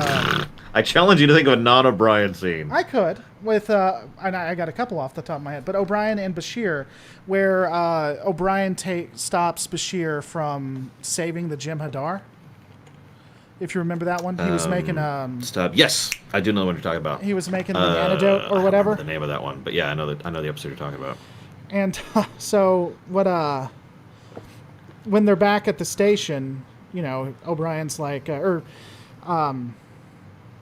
I challenge you to think of a non-O'Brien scene. I could with and I got a couple off the top of my head, but O'Brien and Bashir, where O'Brien stops Bashir from saving the Jim Hadar. If you remember that one, he was making stop. Yes, I do know what you're talking about. He was making the antidote or whatever. I don't remember the name of that one, but yeah, I know the episode you're talking about. And so what? When they're back at the station, O'Brien's like,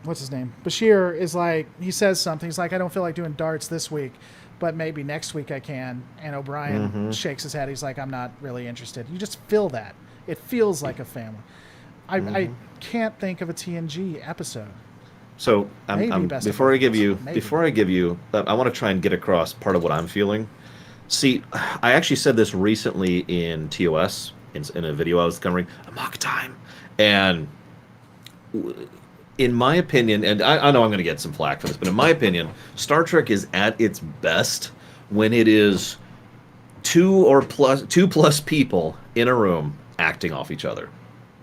what's his name? Bashir is like, he says something. He's like, I don't feel like doing darts this week, but maybe next week I can. And O'Brien shakes his head. He's like, I'm not really interested. You just feel that. It feels like a family. I can't think of a TNG episode. So before I give you, I want to try and get across part of what I'm feeling. See, I actually said this recently in TOS, in a video I was covering, Amok Time. And in my opinion, and I know I'm going to get some flack for this, but in my opinion, Star Trek is at its best when it is two plus people in a room acting off each other.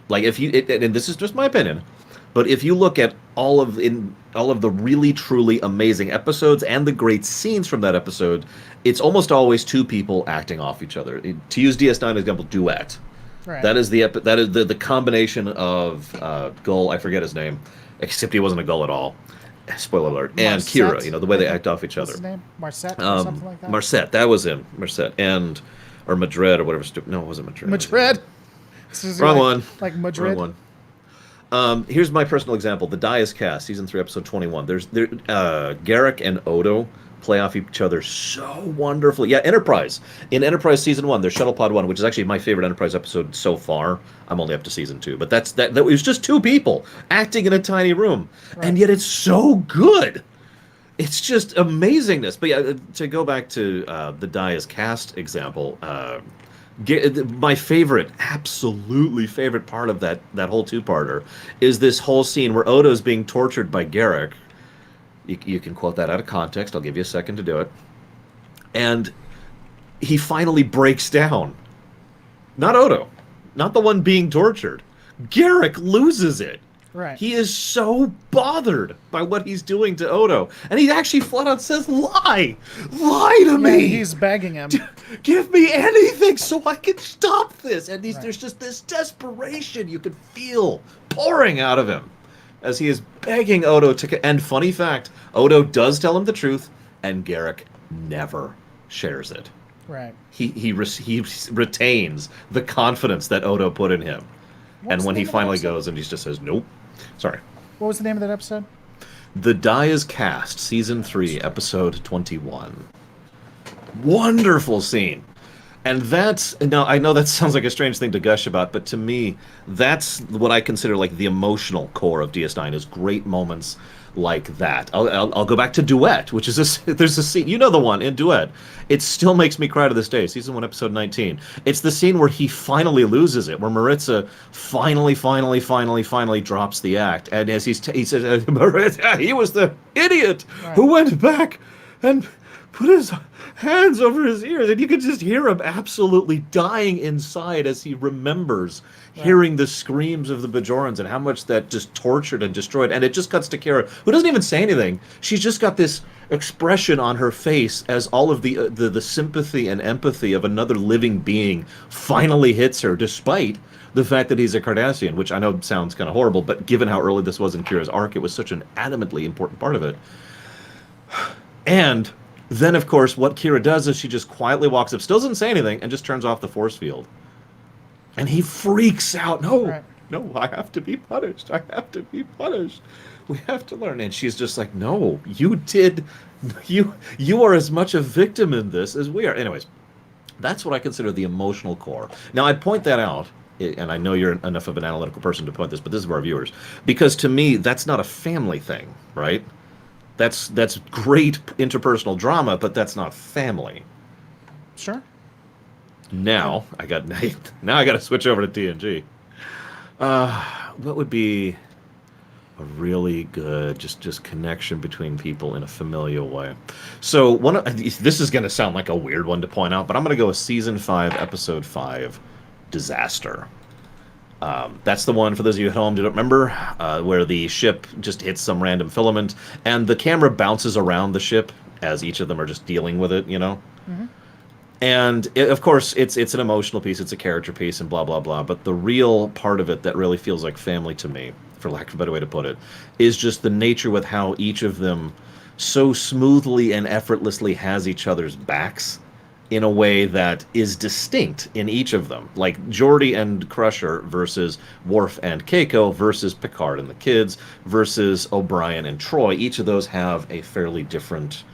Like and this is just my opinion, but if you look at all of the really truly amazing episodes and the great scenes from that episode, it's almost always two people acting off each other. To use DS9 example, duet. Right. That is the combination of Gull, I forget his name, except he wasn't a Gull at all. Spoiler alert. And Marcette, Kira, the way they act off each other. What's his name? Marcette or something like that? Marcette, that was him. Marcette. Or Madrid or whatever. No, it wasn't Madrid. Madrid? Wrong one. Like Madrid? Wrong one. Here's my personal example. The Die is Cast, Season 3, Episode 21. Garrick and Odo play off each other so wonderfully. Yeah, Enterprise. In Enterprise Season 1, there's Shuttle Pod 1, which is actually my favorite Enterprise episode so far. I'm only up to Season 2. But that was just two people acting in a tiny room. Right. And yet it's so good. It's just amazingness. But yeah, to go back to the Die is Cast example, my absolutely favorite part of that whole two-parter is this whole scene where Odo's being tortured by Garrick. You can quote that out of context. I'll give you a second to do it. And he finally breaks down. Not Odo. Not the one being tortured. Garrick loses it. Right. He is so bothered by what he's doing to Odo. And he actually flat out says, lie! Lie to me! He's begging him. Give me anything so I can stop this! And there's just this desperation you could feel pouring out of him as he is begging Odo to... And funny fact, Odo does tell him the truth, and Garrick never shares it. Right. He retains the confidence that Odo put in him. And when he finally goes and he just says, nope. Sorry. What was the name of that episode? The Die is Cast, Season 3, Episode 21. Wonderful scene. And now I know that sounds like a strange thing to gush about, but to me, that's what I consider like the emotional core of DS9 is great moments like that. I'll go back to Duet, which is there's a scene, you know, the one in Duet. It still makes me cry to this day. Season 1, episode 19. It's the scene where he finally loses it, where Maritza finally drops the act, and as he says, Maritza, he was the idiot who went back and put his hands over his ears, and you could just hear him absolutely dying inside as he remembers hearing the screams of the Bajorans and how much that just tortured and destroyed. And it just cuts to Kira, who doesn't even say anything. She's just got this expression on her face as all of the sympathy and empathy of another living being finally hits her, despite the fact that he's a Cardassian, which I know sounds kind of horrible, but given how early this was in Kira's arc, it was such an adamantly important part of it. And then, of course, what Kira does is she just quietly walks up, still doesn't say anything, and just turns off the force field. And he freaks out. No, I have to be punished. I have to be punished. We have to learn. And she's just like, no, you did. You are as much a victim in this as we are. Anyways, that's what I consider the emotional core. Now, I point that out, and I know you're enough of an analytical person to point this, but this is for our viewers. Because to me, that's not a family thing, right? That's great interpersonal drama, but that's not family. Sure. Now I got to switch over to TNG. What would be a really good just connection between people in a familial way? So this is going to sound like a weird one to point out, but I'm going to go with season 5, episode 5, Disaster. That's the one, for those of you at home who don't remember, where the ship just hits some random filament, and the camera bounces around the ship as each of them are just dealing with it, you know? Mm-hmm. And, of course, it's an emotional piece, it's a character piece, and blah, blah, blah, but the real part of it that really feels like family to me, for lack of a better way to put it, is just the nature with how each of them so smoothly and effortlessly has each other's backs in a way that is distinct in each of them. Like Geordi and Crusher versus Worf and Keiko versus Picard and the kids versus O'Brien and Troy. Each of those have a fairly different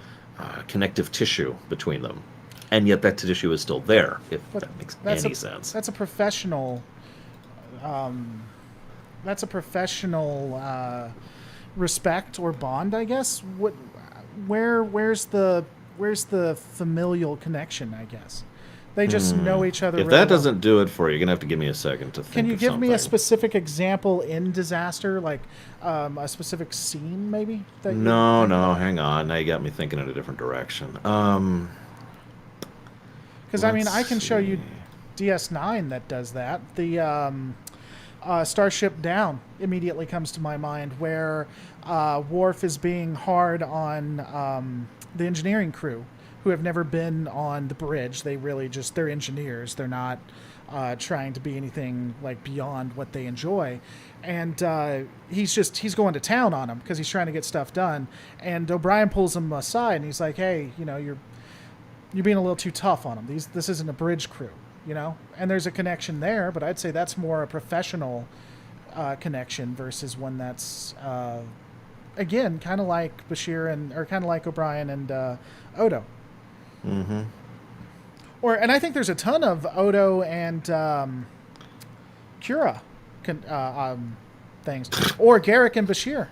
connective tissue between them. And yet that tissue is still there, if that makes any sense. That's a professional... respect or bond, I guess. Where's the familial connection, I guess? They just know each other. If really that doesn't do it for you, you're gonna have to give me a second to think. Can you of give something. me a specific example in Disaster, like a specific scene, maybe? No, hang on. Now you got me thinking in a different direction. Because I mean, I can show you DS9 that does that. The Starship Down immediately comes to my mind, where Worf is being hard on the engineering crew, who have never been on the bridge. They're engineers. They're not trying to be anything like beyond what they enjoy. And he's going to town on them because he's trying to get stuff done. And O'Brien pulls him aside and he's like, hey, you're being a little too tough on them. This isn't a bridge crew, And there's a connection there, but I'd say that's more a professional connection versus one that's again, kind of like Bashir or kind of like O'Brien and Odo. Mm-hmm. And I think there's a ton of Odo and Kira things, or Garrick and Bashir.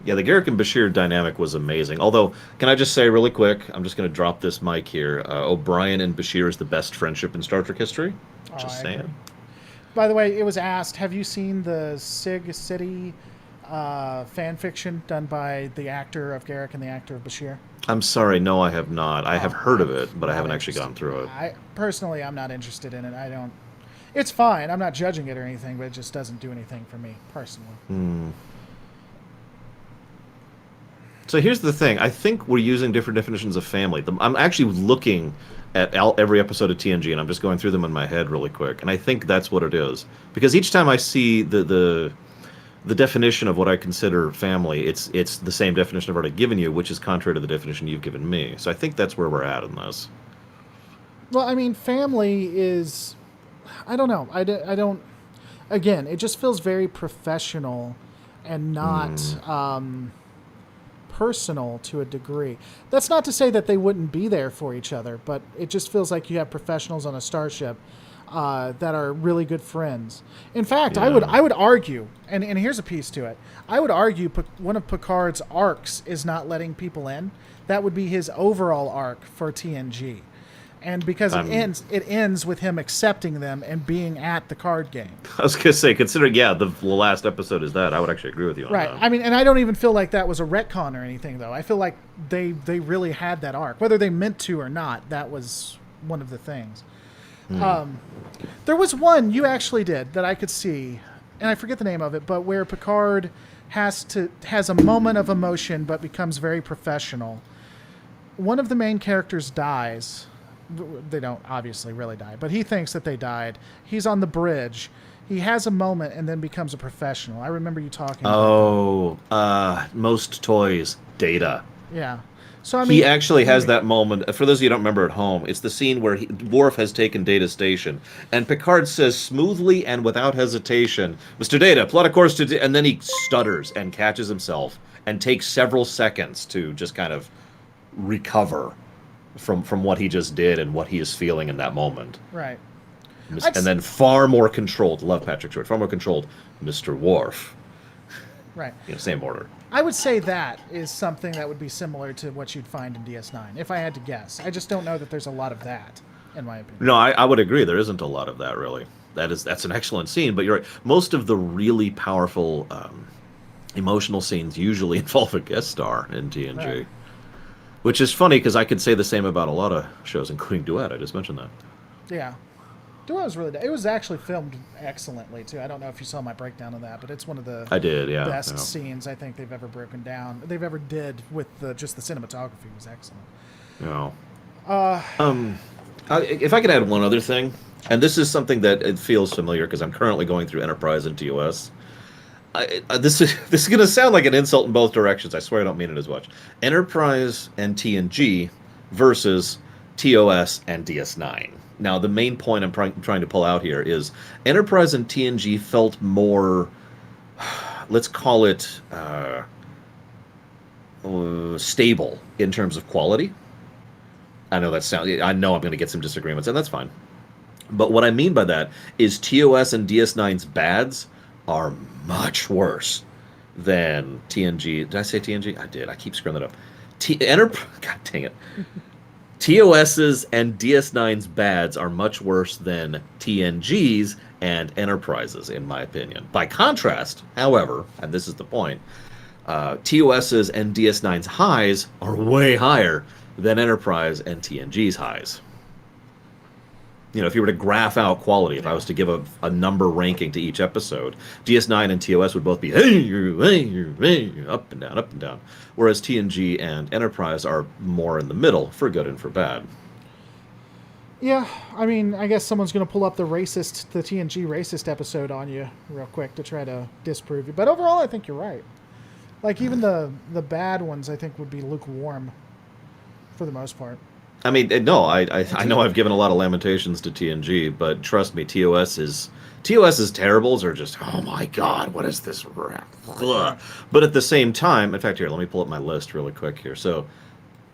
Yeah, the Garrick and Bashir dynamic was amazing. Although, can I just say really quick, I'm just going to drop this mic here. O'Brien and Bashir is the best friendship in Star Trek history. Just saying. Agree. By the way, it was asked, have you seen the Sig City fan fiction done by the actor of Garrick and the actor of Bashir? I'm sorry, no, I have not. I have heard of it, but I haven't actually gone through it. Personally, I'm not interested in it. It's fine. I'm not judging it or anything, but it just doesn't do anything for me, personally. So here's the thing. I think we're using different definitions of family. I'm actually looking at every episode of TNG, and I'm just going through them in my head really quick. And I think that's what it is. Because each time I see the definition of what I consider family, it's the same definition I've already given you, which is contrary to the definition you've given me. So I think that's where we're at in this. Well, I mean, family is... I don't know. I don't... Again, it just feels very professional and not... personal to a degree. That's not to say that they wouldn't be there for each other, but it just feels like you have professionals on a starship that are really good friends. In fact, Yeah. I would argue, and here's a piece to it. I would argue one of Picard's arcs is not letting people in. That would be his overall arc for TNG. And because it ends with him accepting them and being at the card game. I was gonna say, considering the last episode is that, I would actually agree with you on Right. that. I mean, and I don't even feel like that was a retcon or anything, though. I feel like they really had that arc, whether they meant to or not. That was one of the things. There was one you actually did that I could see, and I forget the name of it, but where Picard has a moment of emotion but becomes very professional. One of the main characters dies. They don't obviously really die, but he thinks that they died. He's on the bridge. He has a moment and then becomes a professional. I remember you talking about that. Most toys, Data. Yeah. So I mean, He actually has that moment. For those of you who don't remember at home, it's the scene where Worf has taken Data's station, and Picard says smoothly and without hesitation, "Mr. Data, plot a course to..." And then he stutters and catches himself and takes several seconds to just kind of recover from what he just did and what he is feeling in that moment. Right. And then far more controlled, love Patrick Stewart, far more controlled, Mr. Worf. Right. Same order. I would say that is something that would be similar to what you'd find in DS9, if I had to guess. I just don't know that there's a lot of that, in my opinion. No, I would agree. There isn't a lot of that, really. That's an excellent scene, but you're right. Most of the really powerful emotional scenes usually involve a guest star in TNG. Right. Which is funny, because I could say the same about a lot of shows, including Duet. I just mentioned that. Yeah. Duet was really... It was actually filmed excellently, too. I don't know if you saw my breakdown of that, but it's one of the I did, yeah. best scenes I think they've ever broken down. They've ever did with just the cinematography was excellent. If I could add one other thing, and this is something that it feels familiar because I'm currently going through Enterprise and TOS. This is going to sound like an insult in both directions. I swear I don't mean it as much. Enterprise and TNG versus TOS and DS9. Now, the main point I'm trying to pull out here is Enterprise and TNG felt more, let's call it, stable in terms of quality. I know I'm going to get some disagreements, and that's fine. But what I mean by that is TOS and DS9's bads are much worse than TNG. Did I say TNG? I did. I keep screwing that up. God dang it. TOS's and DS9's bads are much worse than TNG's and Enterprise's, in my opinion. By contrast, however, and this is the point, TOS's and DS9's highs are way higher than Enterprise and TNG's highs. If you were to graph out quality, if I was to give a number ranking to each episode, DS9 and TOS would both be up and down, whereas TNG and Enterprise are more in the middle, for good and for bad. Yeah, I mean, I guess someone's going to pull up the TNG racist episode on you real quick to try to disprove you. But overall, I think you're right. Like, even the bad ones, I think, would be lukewarm for the most part. I mean, no, I know I've given a lot of lamentations to TNG, but trust me, TOS's terribles are just, oh my god, what is this? Ugh. But at the same time, in fact, here, let me pull up my list really quick here. So,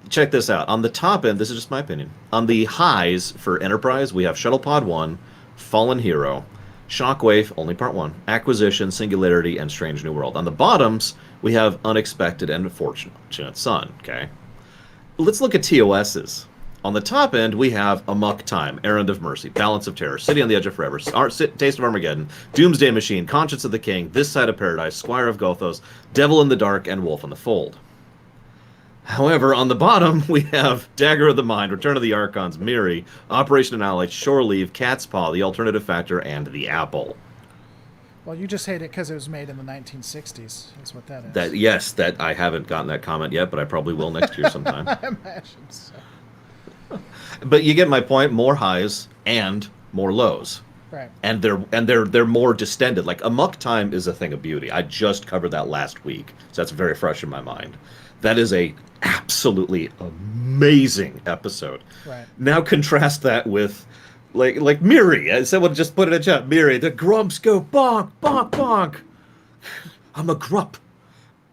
check this out. On the top end, this is just my opinion. On the highs for Enterprise, we have Shuttle Pod 1, Fallen Hero, Shockwave, only Part 1, Acquisition, Singularity, and Strange New World. On the bottoms, we have Unexpected and Fortunate Son, okay? Let's look at TOS's. On the top end, we have Amok Time, Errand of Mercy, Balance of Terror, City on the Edge of Forever, Taste of Armageddon, Doomsday Machine, Conscience of the King, This Side of Paradise, Squire of Gothos, Devil in the Dark, and Wolf in the Fold. However, on the bottom, we have Dagger of the Mind, Return of the Archons, Miri, Operation Annihilate, Shore Leave, Cat's Paw, The Alternative Factor, and The Apple. Well, you just hate it because it was made in the 1960s. That's what that is. Yes, I haven't gotten that comment yet, but I probably will next year sometime. I imagine so. But you get my point. More highs and more lows. Right. And they're more distended. Like Amok Time is a thing of beauty. I just covered that last week, so that's very fresh in my mind. That is a absolutely amazing episode. Right. Now contrast that with like Miri. Someone just put it in chat. Miri, the grumps go bonk, bonk, bonk. I'm a grup,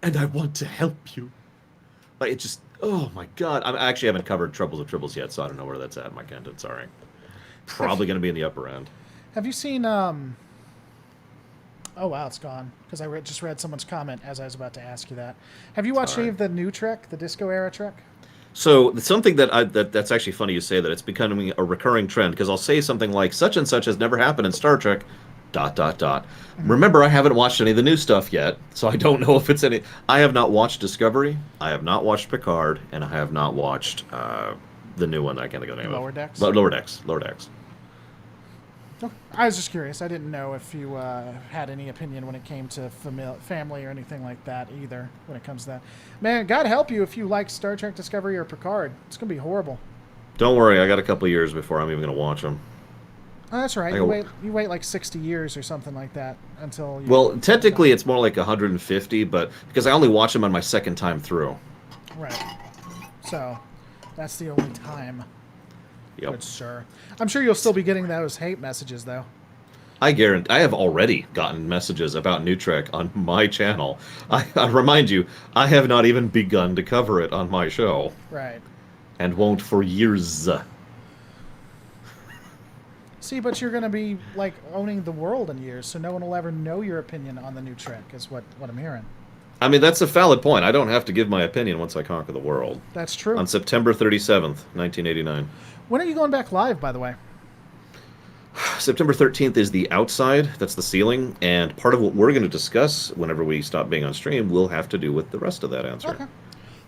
and I want to help you. Like it just. Oh my god! I actually haven't covered Troubles of Tribbles yet, so I don't know where that's at in my canon. Sorry. probably going to be in the upper end. Have you seen? Oh wow, it's gone because I just read someone's comment as I was about to ask you that. Have you watched any of the new Trek, the Disco era Trek? So something that's actually funny you say that. It's becoming a recurring trend because I'll say something like such and such has never happened in Star Trek. Dot dot dot. Remember, I haven't watched any of the new stuff yet, so I don't know if it's any. I have not watched Discovery. I have not watched Picard, and I have not watched the new one. I can't think of the name Lower of. Decks? Lower Decks. Lower Decks. Oh, I was just curious. I didn't know if you had any opinion when it came to family or anything like that either. When it comes to that, man, God help you if you like Star Trek Discovery or Picard. It's gonna be horrible. Don't worry, I got a couple of years before I'm even going to watch them. Oh, that's right. I You wait like 60 years or something like that until you. Well, technically, it's more like 150, but because I only watch them on my second time through. Right. So, that's the only time. Yep. Good sir. I'm sure you'll still be getting those hate messages though. I guarantee I have already gotten messages about New Trek on my channel. I remind you, I have not even begun to cover it on my show, Right. and won't for years. See, but you're going to be like owning the world in years, so no one will ever know your opinion on the new Trek. Is what I'm hearing. I mean, that's a valid point. I don't have to give my opinion once I conquer the world. That's true. On September 37th, 1989. When are you going back live, by the way? September 13th is the outside, that's the ceiling, and part of what we're going to discuss whenever we stop being on stream will have to do with the rest of that answer. Okay.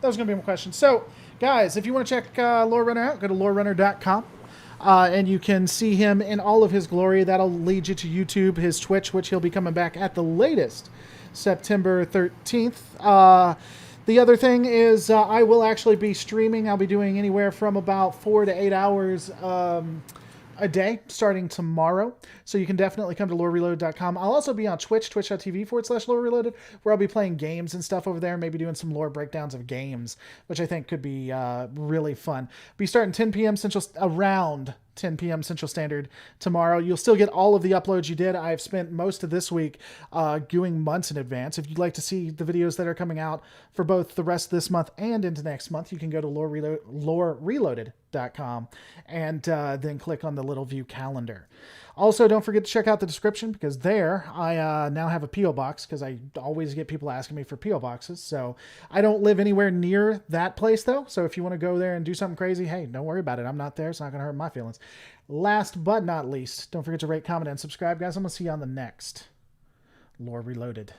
That was going to be my question. So, guys, if you want to check Lore Runner out, go to lorerunner.com. And you can see him in all of his glory. That'll lead you to YouTube, his Twitch, which he'll be coming back at the latest September 13th. The other thing is I will actually be streaming. I'll be doing anywhere from about 4 to 8 hours a day starting tomorrow. So you can definitely come to lorereloaded.com. I'll also be on Twitch, twitch.tv/lorereloaded, where I'll be playing games and stuff over there, maybe doing some lore breakdowns of games, which I think could be really fun. Be starting 10 p.m. around 10 p.m. Central Standard tomorrow. You'll still get all of the uploads you did. I've spent most of this week doing months in advance. If you'd like to see the videos that are coming out for both the rest of this month and into next month, you can go to lorereloaded.com and then click on the little view calendar. Also, don't forget to check out the description because there I now have a P.O. box because I always get people asking me for P.O. boxes. So I don't live anywhere near that place though. So if you want to go there and do something crazy, hey, don't worry about it. I'm not there. It's not going to hurt my feelings. Last but not least, don't forget to rate, comment, and subscribe, guys. I'm going to see you on the next Lore Reloaded.